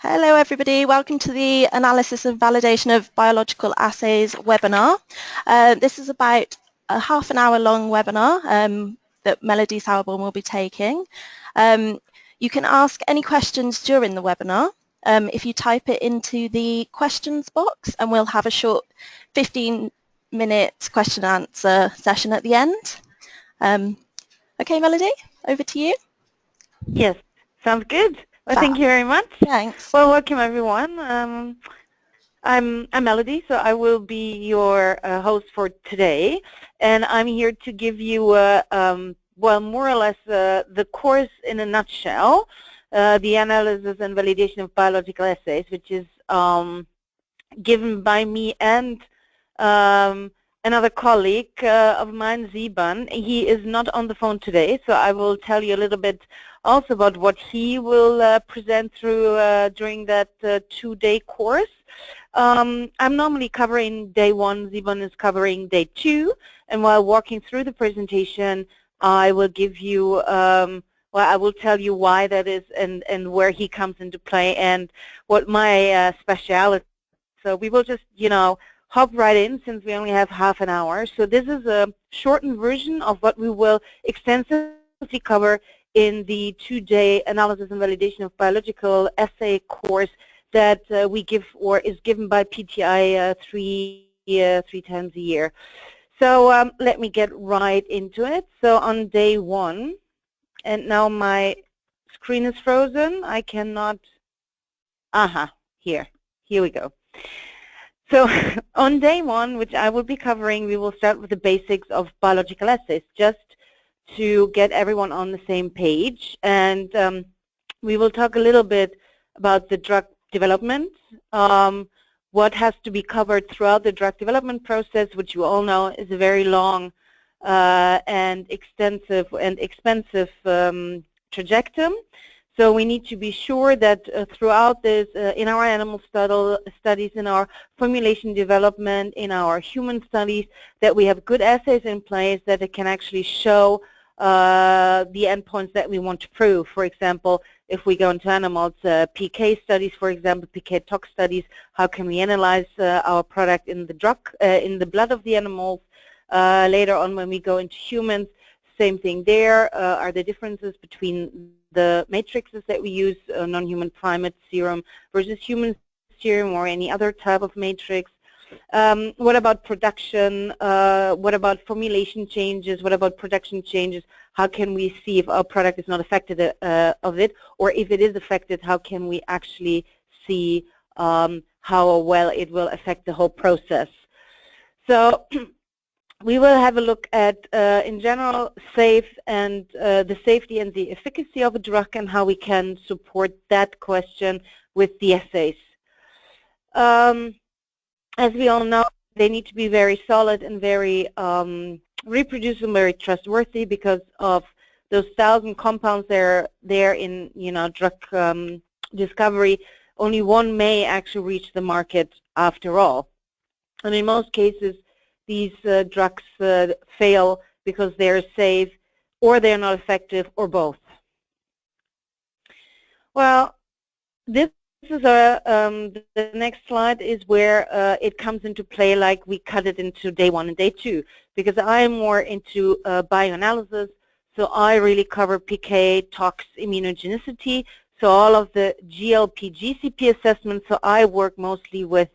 Hello everybody, welcome to the Analysis and Validation of Biological Assays webinar. This is about a half an hour long webinar that Melody Sauerborn will be taking. You can ask any questions during the webinar if you type it into the questions box, and we'll have a short 15-minute question and answer session at the end. Okay, Melody, over to you. Yes, sounds good. Well, thank you very much. Thanks. Well, welcome everyone. I'm Melody, so I will be your host for today, and I'm here to give you, well, more or less the course in a nutshell, the analysis and validation of biological assays, which is given by me and another colleague of mine, Ziban. He is not on the phone today, so I will tell you a little bit also about what he will present through during that two-day course. I'm normally covering day one, Ziban is covering day two, and while walking through the presentation, I will give you, well, I will tell you why that is and where he comes into play and what my speciality. So we will just, you know, hop right in since we only have half an hour. So this is a shortened version of what we will extensively cover in the two-day analysis and validation of biological assay course that we give, or is given by PTI three times a year. So let me get right into it. So on day one, and now my screen is frozen. I cannot, here we go. So on day one, which I will be covering, we will start with the basics of biological assays, just to get everyone on the same page. And we will talk a little bit about the drug development, what has to be covered throughout the drug development process, which you all know is a very long and extensive and expensive trajectory. So we need to be sure that throughout this, in our animal studies, in our formulation development, in our human studies, that we have good assays in place that it can actually show the endpoints that we want to prove. For example, if we go into animals, PK studies, for example, PK tox studies, how can we analyze our product in the drug, in the blood of the animals? Later on, when we go into humans, same thing there. Are there differences between the matrices that we use, non-human primate serum versus human serum or any other type of matrix? What about production? What about formulation changes? What about production changes? How can we see if our product is not affected of it, or if it is affected, how can we actually see how well it will affect the whole process? So we will have a look at, in general, the safety and the efficacy of a drug and how we can support that question with the assays. As we all know, they need to be very solid and very reproducible, very trustworthy, because of those 1,000 compounds there in, you know, drug discovery. Only one may actually reach the market after all, and in most cases, these drugs fail because they're safe, or they're not effective, or both. Well, this is the next slide is where it comes into play, like we cut it into day one and day two, because I'm more into bioanalysis, so I really cover PK, tox, immunogenicity, so all of the GLP, GCP assessments. So I work mostly with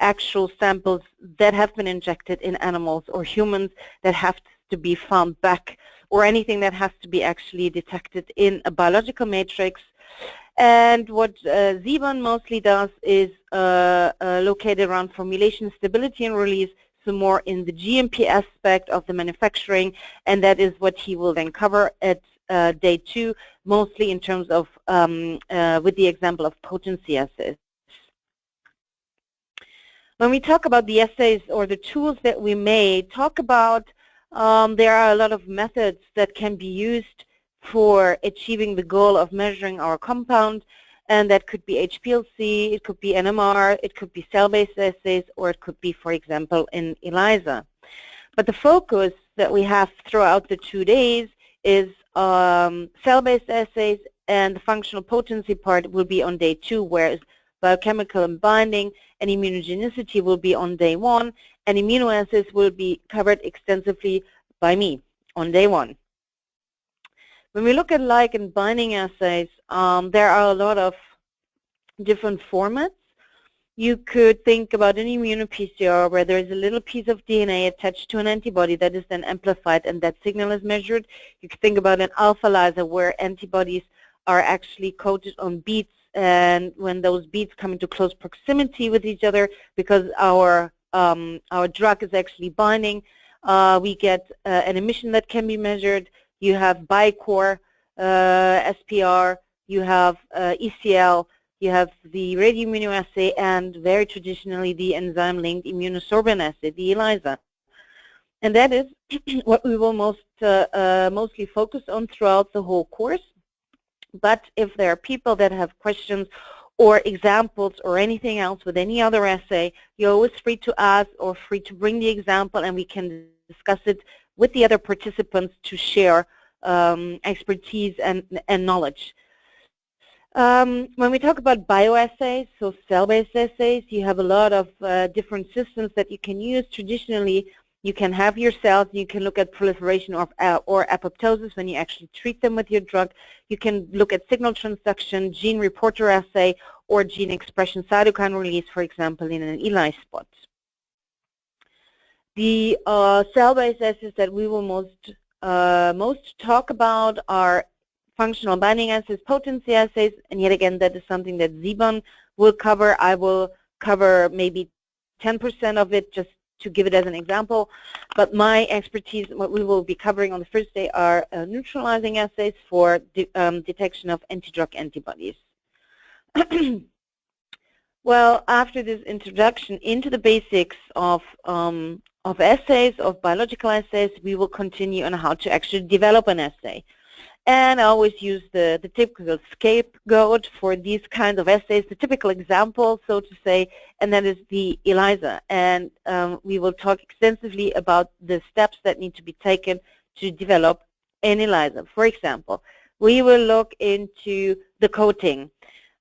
actual samples that have been injected in animals or humans that have to be found back, or anything that has to be actually detected in a biological matrix. And what Ziban mostly does is located around formulation, stability, and release, so more in the GMP aspect of the manufacturing, and that is what he will then cover at day two, mostly in terms of, with the example of potency assays. When we talk about the assays or the tools that we may talk about, there are a lot of methods that can be used for achieving the goal of measuring our compound, and that could be HPLC, it could be NMR, it could be cell-based assays, or it could be, for example, in ELISA. But the focus that we have throughout the 2 days is cell-based assays and the functional potency part will be on day 2, whereas biochemical and binding and immunogenicity will be on day 1, and immunoassays will be covered extensively by me on day 1. When we look at ligand binding assays, there are a lot of different formats. You could think about an immuno-PCR where there is a little piece of DNA attached to an antibody that is then amplified and that signal is measured. You could think about an alpha ELISA where antibodies are actually coated on beads, and when those beads come into close proximity with each other, because our drug is actually binding, we get an emission that can be measured. You have BICOR, SPR, you have ECL, you have the radioimmunoassay, and very traditionally the enzyme-linked immunosorbent assay, the ELISA. And that is what we will mostly focus on throughout the whole course. But if there are people that have questions or examples or anything else with any other assay, you're always free to ask or free to bring the example, and we can discuss it with the other participants to share expertise and knowledge. When we talk about bioassays, so cell-based assays, you have a lot of different systems that you can use. Traditionally, you can have your cells, you can look at proliferation or apoptosis when you actually treat them with your drug. You can look at signal transduction, gene reporter assay, or gene expression cytokine release, for example, in an ELI spot. The cell-based assays that we will most talk about are functional binding assays, potency assays, and yet again, that is something that Siban will cover. I will cover maybe 10% of it just to give it as an example, but my expertise, what we will be covering on the first day, are neutralizing assays for detection of anti-drug antibodies. Well, after this introduction into the basics of assays, of biological assays, we will continue on how to actually develop an assay. And I always use the typical scapegoat for these kinds of assays, the typical example, so to say, and that is the ELISA. And we will talk extensively about the steps that need to be taken to develop an ELISA. For example, we will look into the coating,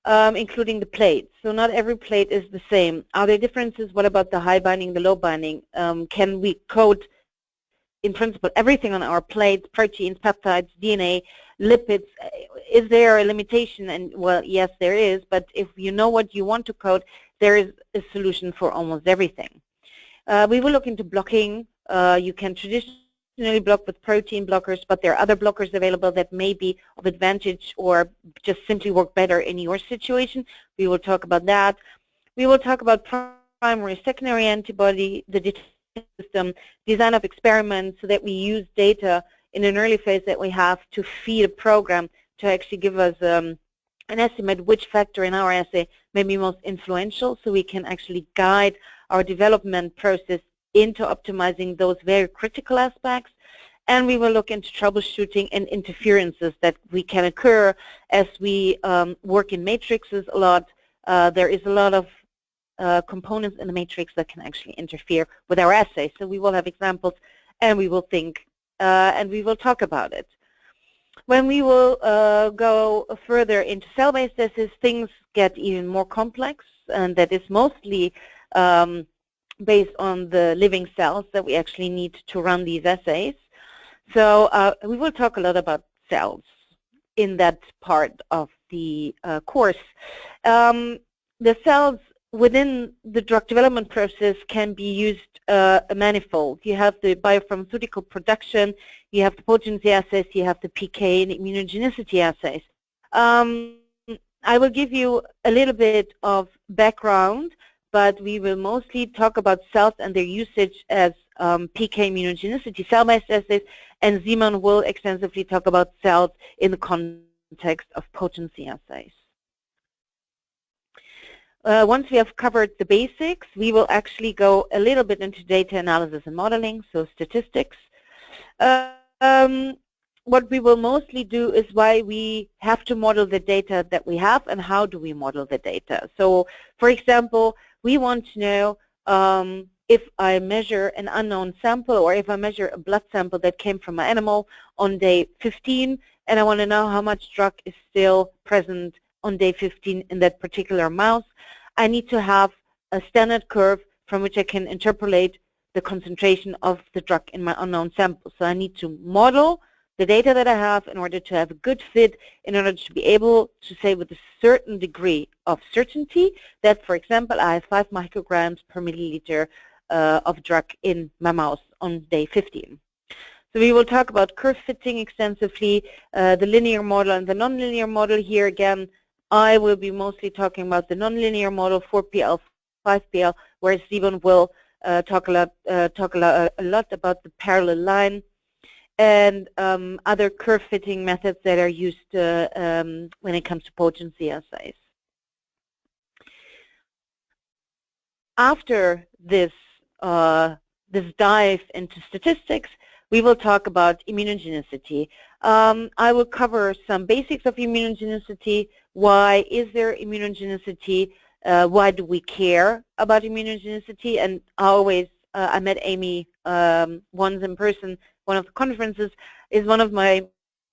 including the plates. So not every plate is the same. Are there differences? What about the high binding, the low binding? Can we coat, in principle, everything on our plates, proteins, peptides, DNA, lipids? Is there a limitation? And well, yes, there is, but if you know what you want to coat, there is a solution for almost everything. We will look into blocking. You can traditionally block with protein blockers, but there are other blockers available that may be of advantage or just simply work better in your situation. We will talk about that. We will talk about primary, secondary antibody, the system, design of experiments, so that we use data in an early phase that we have to feed a program to actually give us an estimate which factor in our assay may be most influential, so we can actually guide our development process into optimizing those very critical aspects. And we will look into troubleshooting and interferences that we can occur as we work in matrices a lot. There is a lot of components in the matrix that can actually interfere with our assay. So we will have examples, and we will think, and we will talk about it. When we will go further into cell-based assays, things get even more complex, and that is mostly based on the living cells that we actually need to run these assays. So we will talk a lot about cells in that part of the course. The cells within the drug development process can be used manifold. You have the biopharmaceutical production, you have the potency assays, you have the PK and immunogenicity assays. I will give you a little bit of background, but we will mostly talk about cells and their usage as PK immunogenicity cell-based assays, and Simon will extensively talk about cells in the context of potency assays. Once we have covered the basics, we will actually go a little bit into data analysis and modeling, so statistics. What we will mostly do is why we have to model the data that we have and how do we model the data. So, for example, we want to know if I measure an unknown sample or if I measure a blood sample that came from an animal on day 15, and I want to know how much drug is still present on day 15 in that particular mouse, I need to have a standard curve from which I can interpolate the concentration of the drug in my unknown sample. So I need to model the data that I have in order to have a good fit, in order to be able to say with a certain degree of certainty that, for example, I have 5 micrograms per milliliter of drug in my mouse on day 15. So we will talk about curve fitting extensively, the linear model and the nonlinear model. Here again, I will be mostly talking about the nonlinear model, 4PL, 5PL, whereas Simon will talk a lot about the parallel line and other curve fitting methods that are used when it comes to potency assays. After this dive into statistics, we will talk about immunogenicity. I will cover some basics of immunogenicity. Why is there immunogenicity? Why do we care about immunogenicity? And I met Amy once in person, one of the conferences. Is one of my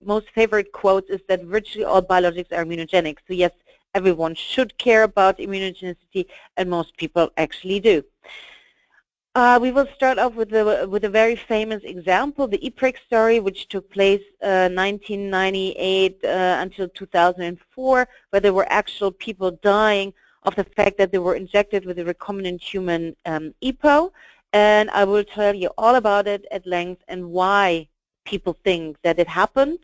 most favorite quotes is that virtually all biologics are immunogenic. So yes, everyone should care about immunogenicity, and most people actually do. We will start off with a very famous example, the EPREX story, which took place 1998 until 2004, where there were actual people dying of the fact that they were injected with a recombinant human EPO. And I will tell you all about it at length and why people think that it happened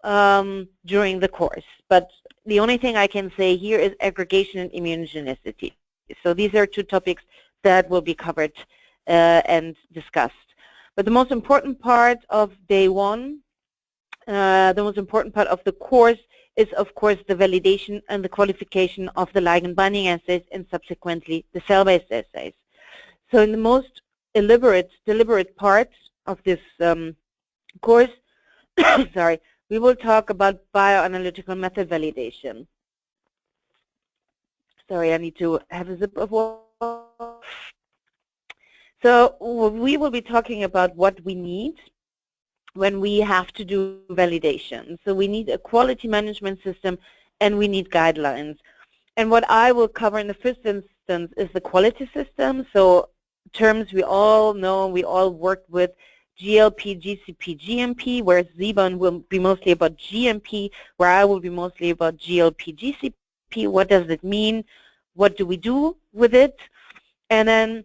during the course. But the only thing I can say here is aggregation and immunogenicity. So these are two topics that will be covered and discussed. But the most important part of day one, the most important part of the course is, of course, the validation and the qualification of the ligand binding assays and subsequently the cell-based assays. So in the most deliberate part of this course, sorry, we will talk about bioanalytical method validation. Sorry, I need to have a sip of water. So we will be talking about what we need when we have to do validation. So we need a quality management system and we need guidelines. And what I will cover in the first instance is the quality system. So terms we all know, we all work with, GLP, GCP, GMP, whereas Zebon will be mostly about GMP, where I will be mostly about GLP, GCP. What does it mean? What do we do with it? And then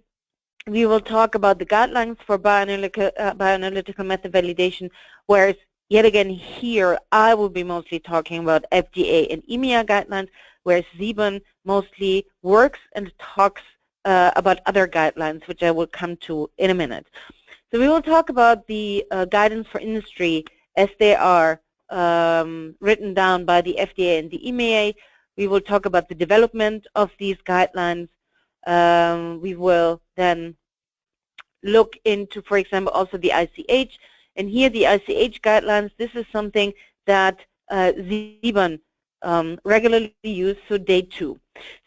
we will talk about the guidelines for bioanalytical method validation, whereas yet again here I will be mostly talking about FDA and EMEA guidelines, whereas Zebon mostly works and talks about other guidelines, which I will come to in a minute. So we will talk about the guidance for industry as they are written down by the FDA and the EMEA. We will talk about the development of these guidelines. We will then look into, for example, also the ICH. And here the ICH guidelines, this is something that Zebon regularly use, so day 2.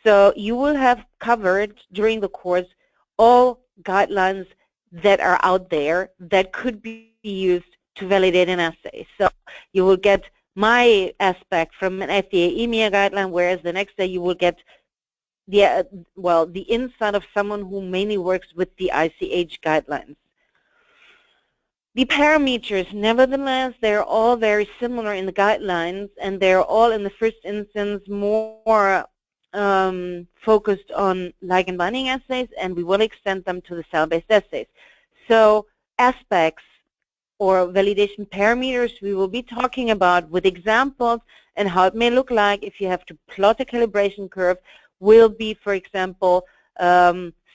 So you will have covered during the course all guidelines that are out there that could be used to validate an assay. So you will get my aspect from an FDA EMEA guideline, whereas the next day you will get the insight of someone who mainly works with the ICH guidelines. The parameters, nevertheless, they're all very similar in the guidelines, and they're all in the first instance more focused on ligand binding assays, and we will extend them to the cell-based assays. So aspects or validation parameters we will be talking about with examples and how it may look like if you have to plot a calibration curve will be, for example,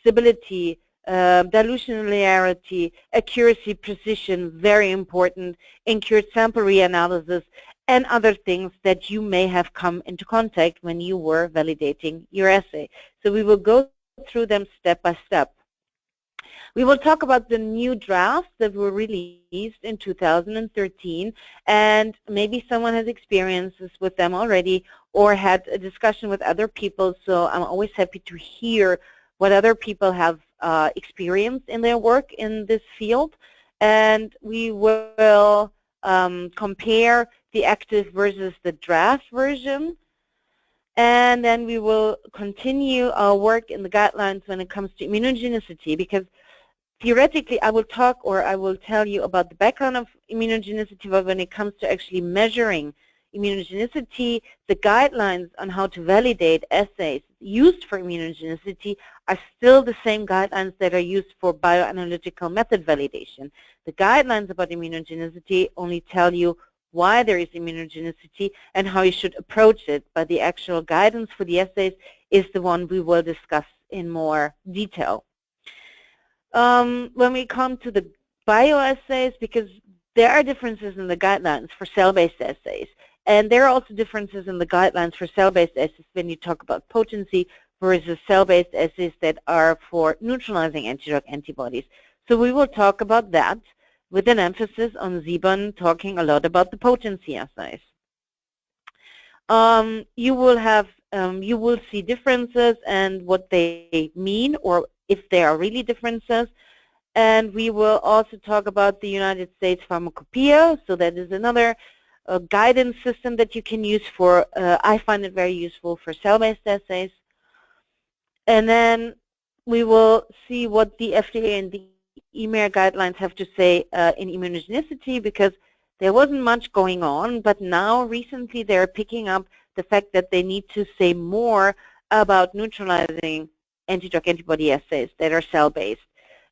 stability, dilution linearity, accuracy, precision, very important, incurred sample reanalysis, and other things that you may have come into contact when you were validating your assay. So we will go through them step by step. We will talk about the new drafts that were released in 2013, and maybe someone has experiences with them already or had a discussion with other people, so I'm always happy to hear what other people have experienced in their work in this field. And we will compare the active versus the draft version. And then we will continue our work in the guidelines when it comes to immunogenicity, because theoretically I will talk, or I will tell you about the background of immunogenicity, but when it comes to actually measuring immunogenicity, the guidelines on how to validate assays used for immunogenicity are still the same guidelines that are used for bioanalytical method validation. The guidelines about immunogenicity only tell you why there is immunogenicity and how you should approach it, but the actual guidance for the assays is the one we will discuss in more detail. When we come to the bioassays, because there are differences in the guidelines for cell-based assays, and there are also differences in the guidelines for cell-based assays when you talk about potency versus cell-based assays that are for neutralizing antidrug antibodies. So we will talk about that with an emphasis on Siban talking a lot about the potency assays. You will see differences and what they mean, or if there are really differences. And we will also talk about the United States Pharmacopoeia. So that is another guidance system that you can use for, I find it very useful for cell-based assays. And then we will see what the FDA and the EMER guidelines have to say in immunogenicity, because there wasn't much going on, but now recently they're picking up the fact that they need to say more about neutralizing antidrug antibody assays that are cell-based.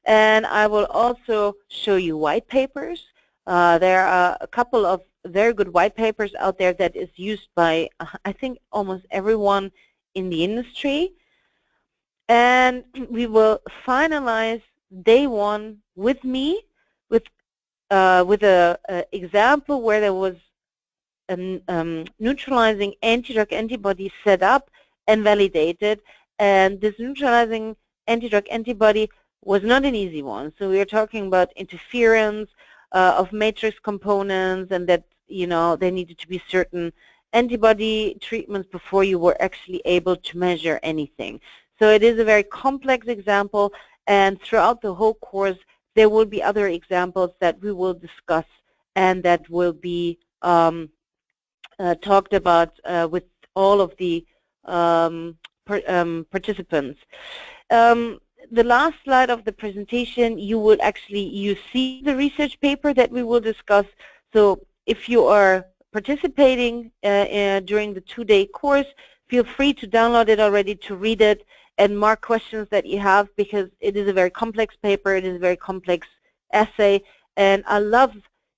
And I will also show you white papers. There are a couple of very good white papers out there that is used by, I think, almost everyone in the industry. And we will finalize day one with me with a example where there was a neutralizing antidrug antibody set up and validated, and this neutralizing antidrug antibody was not an easy one. So we are talking about interference of matrix components, and that, you know, there needed to be certain antibody treatments before you were actually able to measure anything. So it is a very complex example, and throughout the whole course there will be other examples that we will discuss and that will be talked about with all of the participants. The last slide of the presentation, you see the research paper that we will discuss. So if you are participating during the two-day course, feel free to download it already, to read it and mark questions that you have, because it is a very complex paper, it is a very complex essay, and I love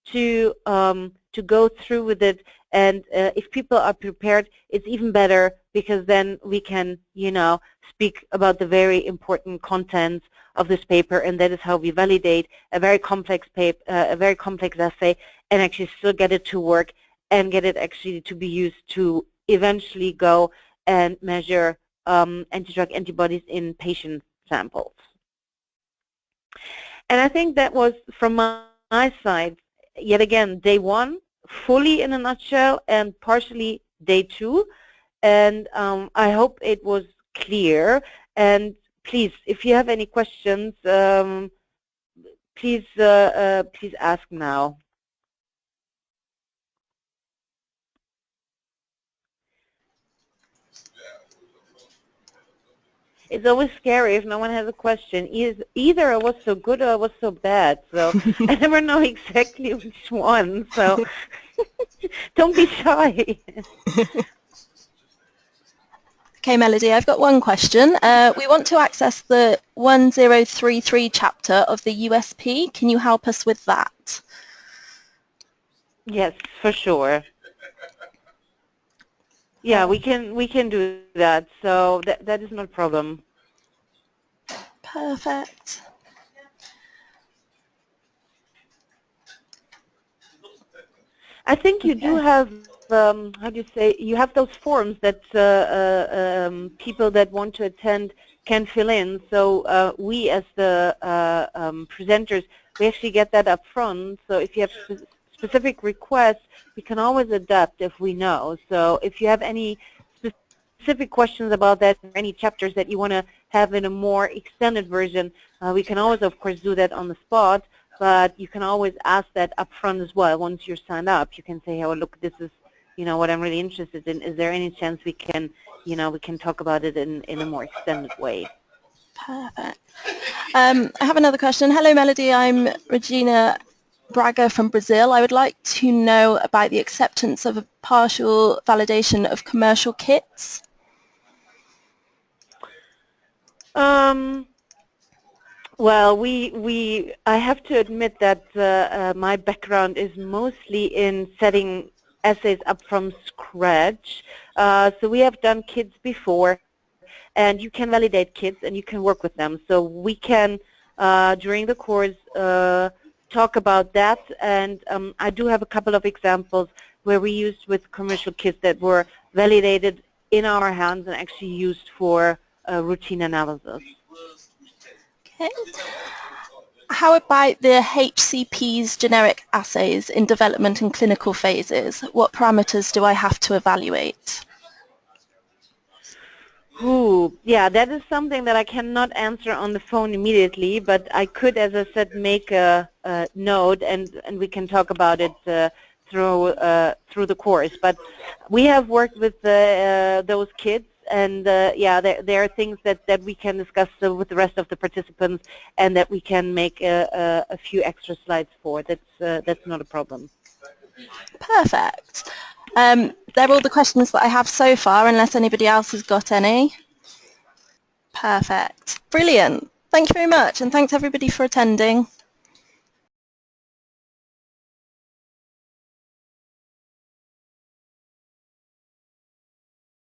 to go through with it. And if people are prepared, it's even better, because then we can, you know, speak about the very important contents of this paper, and that is how we validate a very complex paper, a very complex essay, and actually still get it to work and get it actually to be used to eventually go and measure antidrug antibodies in patient samples. And I think that was, from my side, yet again, day one, fully in a nutshell, and partially day two. And I hope it was clear. And please, if you have any questions, please ask now. It's always scary if no one has a question. Either I was so good or I was so bad. So I never know exactly which one. So don't be shy. Okay, Melody, I've got one question. We want to access the 1033 chapter of the USP. Can you help us with that? Yes, for sure. Yeah, we can do that. So that is not a problem. Perfect. I think you do have, how do you say, you have those forms that people that want to attend can fill in. So we, as the presenters, we actually get that up front. So if you have specific requests, we can always adapt if we know. So if you have any specific questions about that, or any chapters that you want to have in a more extended version, we can always, of course, do that on the spot. but you can always ask that up front as well. Once you're signed up, you can say, oh, look, this is, what I'm really interested in. Is there any chance we can, we can talk about it in a more extended way? Perfect. I have another question. Hello, Melody. I'm Regina Braga from Brazil. I would like to know about the acceptance of a partial validation of commercial kits. Well, I have to admit that my background is mostly in setting assays up from scratch. So we have done kits before, and you can validate kits and you can work with them. So we can, during the course, talk about that. And I do have a couple of examples where we used with commercial kits that were validated in our hands and actually used for routine analysis. Okay. How about the HCP's generic assays in development and clinical phases? What parameters do I have to evaluate? Yeah, that is something that I cannot answer on the phone immediately, but I could, as I said, make a note and we can talk about it through the course. But we have worked with those kids, and yeah, there are things that we can discuss with the rest of the participants, and that we can make a few extra slides for. That's not a problem. Perfect. They're all the questions that I have so far, unless anybody else has got any. Perfect. Brilliant. Thank you very much, and thanks everybody for attending.